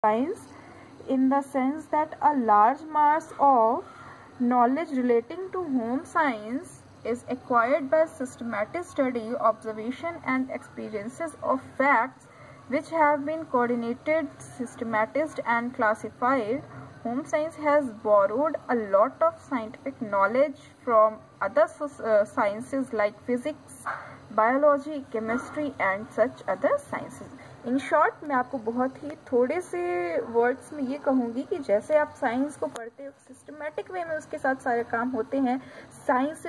science in the sense that a large mass of knowledge relating to home science is acquired by systematic study, observation and experiences of facts which have been coordinated, systematized and classified. Home science has borrowed a lot of scientific knowledge from other sciences like physics, biology, chemistry and such other sciences. In short मैं आपको बहुत ही थोड़े से words में ये कहूँगी कि जैसे आप साइंस को पढ़ते हो सिस्टमेटिक वे में उसके साथ सारे काम होते हैं, साइंस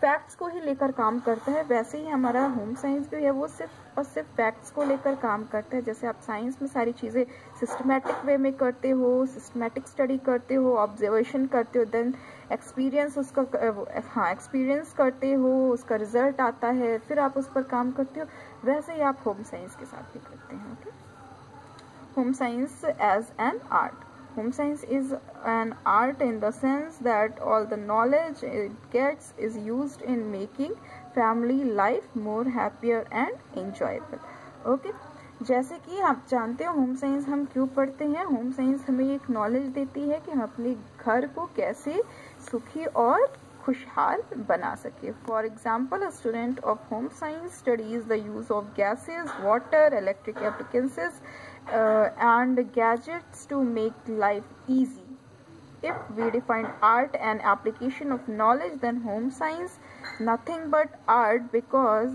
फैक्ट्स को ही लेकर काम करता है, वैसे ही हमारा होम साइंस जो है वो सिर्फ और सिर्फ फैक्ट्स को लेकर काम करता है। जैसे आप साइंस में सारी चीज़ें सिस्टमेटिक वे में करते हो, सिस्टमेटिक स्टडी करते हो, ऑब्जर्वेशन करते हो, देन एक्सपीरियंस करते हो, उसका रिजल्ट आता है, फिर आप उस पर काम करते हो, वैसे ही आप होम साइंस के साथ भी करते हैं। Okay, home science as an art. Home science is an art in the sense that all the knowledge it gets is used in making family life more happier and enjoyable. Okay, जैसे कि आप जानते हो home science हम क्यों पढ़ते हैं। Home science हमें एक नॉलेज देती है कि हम अपने घर को कैसे सुखी और खुशहाल बना सके। For example, a student of home science studies the use of gases, water, electric appliances and gadgets to make life easy. If we define art an application of knowledge, then home science nothing but art because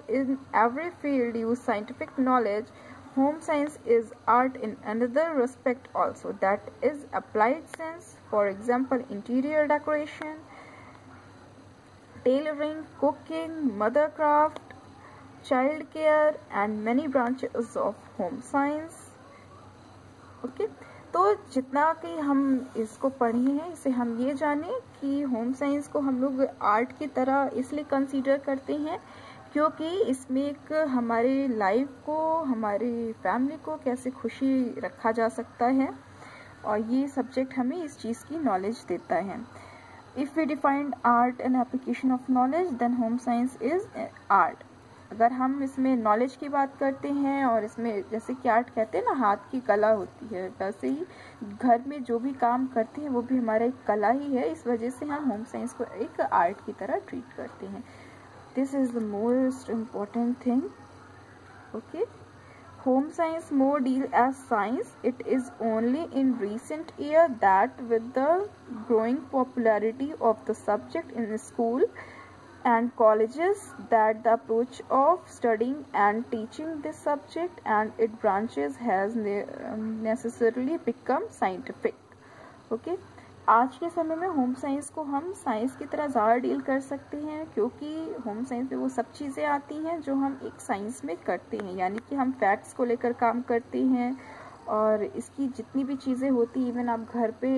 in every field use scientific knowledge. Home science is art in another respect also, that is applied sense. For example, interior decoration, tailoring, cooking, mothercraft, child care and many branches of home science. Okay, तो जितना कि हम इसको पढ़े हैं इसे हम ये जाने कि होम साइंस को हम लोग आर्ट की तरह इसलिए कंसीडर करते हैं क्योंकि इसमें एक हमारी लाइफ को, हमारी फैमिली को कैसे खुशी रखा जा सकता है, और ये सब्जेक्ट हमें इस चीज़ की नॉलेज देता है। If we defined art an application of knowledge then home science is art. अगर हम इसमें नॉलेज की बात करते हैं और इसमें जैसे कि आर्ट कहते हैं ना, हाथ की कला होती है, वैसे ही घर में जो भी काम करते हैं वो भी हमारा एक कला ही है। इस वजह से हम होम साइंस को एक आर्ट की तरह ट्रीट करते हैं। This is the most important thing. Okay, home science more deal as science. It is only in recent year that with the growing popularity of the subject in school and colleges that the approach of studying and teaching this subject and its branches has necessarily become scientific. Okay, आज के समय में home science को हम science की तरह ज़्यादा deal कर सकते हैं क्योंकि होम साइंस में वो सब चीज़ें आती हैं जो हम एक साइंस में करते हैं, यानी कि हम फैक्ट्स को लेकर काम करते हैं और इसकी जितनी भी चीज़ें होती, इवन आप घर पे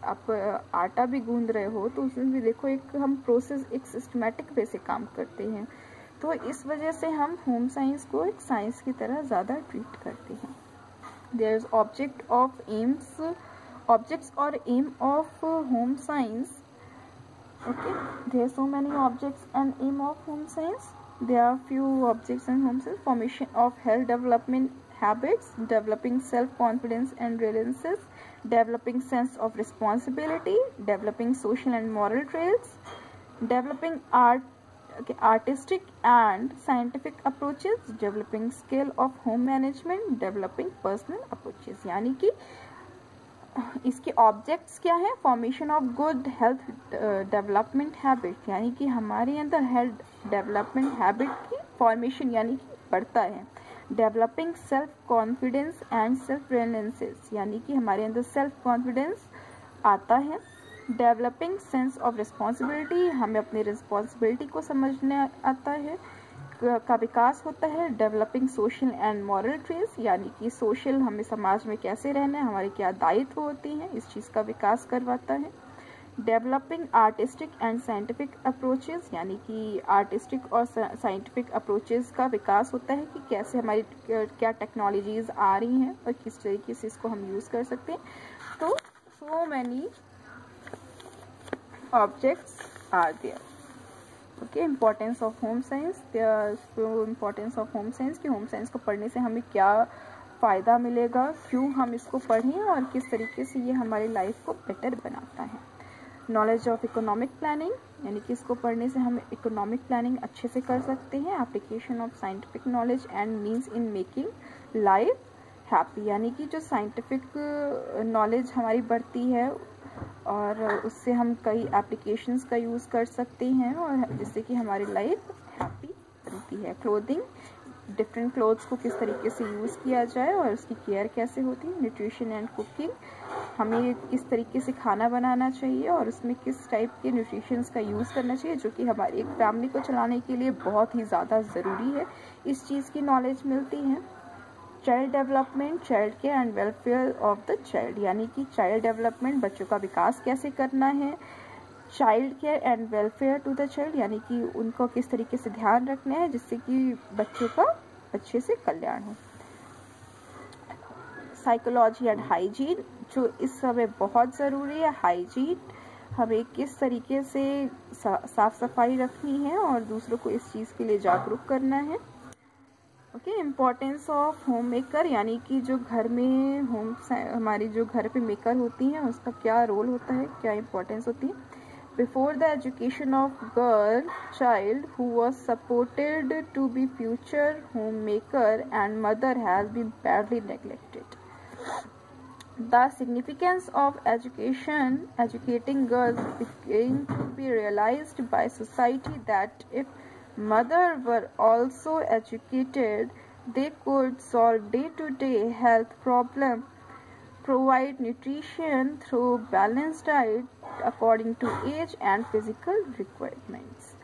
आप आटा भी गूंद रहे हो तो उसमें भी देखो एक हम प्रोसेस एक सिस्टमेटिक वे से काम करते हैं। तो इस वजह से हम होम साइंस को एक साइंस की तरह ज़्यादा ट्रीट करते हैं। There is objects or aim of home science. Okay, there are so many objects and aim of home science. There are few objects in home science: formation of health development habits, developing self-confidence and resilience, developing sense of responsibility, developing social and moral traits, developing artistic and scientific approaches, developing skill of home management, developing personal approaches. यानी कि इसके objects क्या है? Formation of good health development habit, यानी कि हमारे अंदर health development habit की फॉर्मेशन यानी कि बढ़ता है। Developing self confidence and self reliance, यानी कि हमारे अंदर सेल्फ कॉन्फिडेंस आता है। डेवलपिंग सेंस ऑफ रिस्पॉन्सिबिलिटी, हमें अपनी रिस्पॉन्सिबिलिटी को समझने आता है का विकास होता है। Developing social and moral traits, यानी कि सोशल हमें समाज में कैसे रहना है, हमारी क्या दायित्व होती हैं, इस चीज़ का विकास करवाता है। Developing artistic and scientific approaches, यानी कि आर्टिस्टिक और साइंटिफिक अप्रोचेस का विकास होता है कि कैसे हमारी क्या टेक्नोलॉजीज आ रही हैं और किस तरीके से इसको हम यूज़ कर सकते हैं। तो so many objects are there. Okay, importance of home science, importance of home science कि होम साइंस को पढ़ने से हमें क्या फ़ायदा मिलेगा, क्यों हम इसको पढ़ें और किस तरीके से ये हमारी लाइफ को बेटर बनाता है। नॉलेज ऑफ इकोनॉमिक प्लानिंग, यानी कि इसको पढ़ने से हम इकोनॉमिक प्लानिंग अच्छे से कर सकते हैं। Application of scientific knowledge and means in making life happy, यानी कि जो साइंटिफिक नॉलेज हमारी बढ़ती है और उससे हम कई एप्लीकेशंस का यूज़ कर सकते हैं और जिससे कि हमारी लाइफ हैप्पी बनती है। क्लोथिंग, डिफरेंट क्लोथ्स को किस तरीके से यूज़ किया जाए और उसकी केयर कैसे होती है। न्यूट्रिशन एंड कुकिंग, हमें किस तरीके से खाना बनाना चाहिए और उसमें किस टाइप के न्यूट्रिशंस का यूज़ करना चाहिए, जो कि हमारी एक फैमिली को चलाने के लिए बहुत ही ज़्यादा ज़रूरी है। इस चीज़ की नॉलेज मिलती है। Child development, child care and welfare of the child, यानी कि चाइल्ड डेवलपमेंट, बच्चों का विकास कैसे करना है। Child care and welfare to the child, यानी कि उनको किस तरीके से ध्यान रखना है जिससे कि बच्चों का अच्छे से कल्याण हो। साइकोलॉजी एंड हाइजीन, जो इस समय बहुत ज़रूरी है। हाइजीन, हमें किस तरीके से साफ सफाई रखनी है और दूसरों को इस चीज़ के लिए जागरूक करना है। Okay, importance of home maker, यानी कि जो घर में हमारी जो घर पे मेकर होती हैं उसका क्या रोल होता है, क्या इम्पोर्टेंस होती है। Before the education of girl child who was supported to be future homemaker and mother has been badly neglected. The significance of educating girls began to be realized by society that if mother were also educated, they could solve day-to-day health problem, provide nutrition through balanced diet according to age and physical requirements.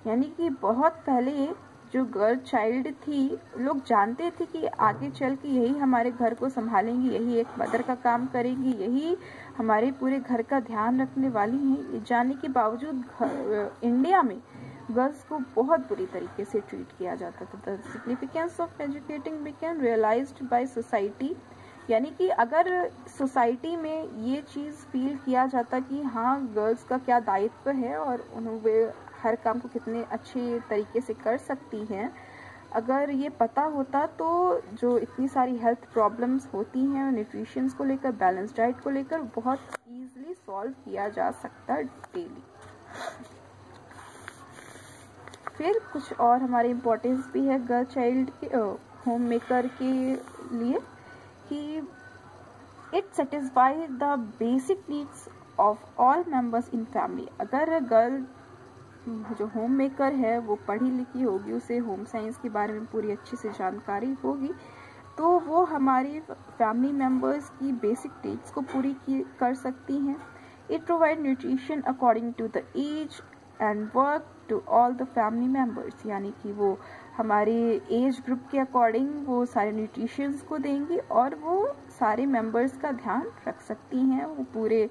यानी कि बहुत पहले जो girl child थी, लोग जानते थे कि आगे चल के यही हमारे घर को संभालेंगी, यही एक मदर का काम करेंगी, यही हमारे पूरे घर का ध्यान रखने वाली हैं। ये जानने के बावजूद इंडिया में गर्ल्स को बहुत बुरी तरीके से ट्रीट किया जाता था। The significance of educating became realised by society, यानी कि अगर सोसाइटी में ये चीज़ फील किया जाता कि हाँ गर्ल्स का क्या दायित्व है और उन्हें हर काम को कितने अच्छे तरीके से कर सकती हैं, अगर ये पता होता तो जो इतनी सारी हेल्थ प्रॉब्लम्स होती हैं न्यूट्रिशंस को लेकर, बैलेंस डाइट को लेकर, बहुत ईजिली सॉल्व किया जा सकता डेली। फिर कुछ और हमारे इम्पोर्टेंस भी है गर्ल चाइल्ड के होम मेकर के लिए कि it satisfy the basic needs of all members in family. अगर गर्ल जो होम मेकर है वो पढ़ी लिखी होगी, उसे होम साइंस के बारे में पूरी अच्छी से जानकारी होगी, तो वो हमारी फैमिली मेंबर्स की बेसिक नीड्स को पूरी कर सकती हैं। It provide nutrition according to the age and work to all the family members, यानी कि वो हमारे एज ग्रुप के अकॉर्डिंग वो सारे न्यूट्रिशंस को देंगी और वो सारे मेंबर्स का ध्यान रख सकती हैं। वो पूरे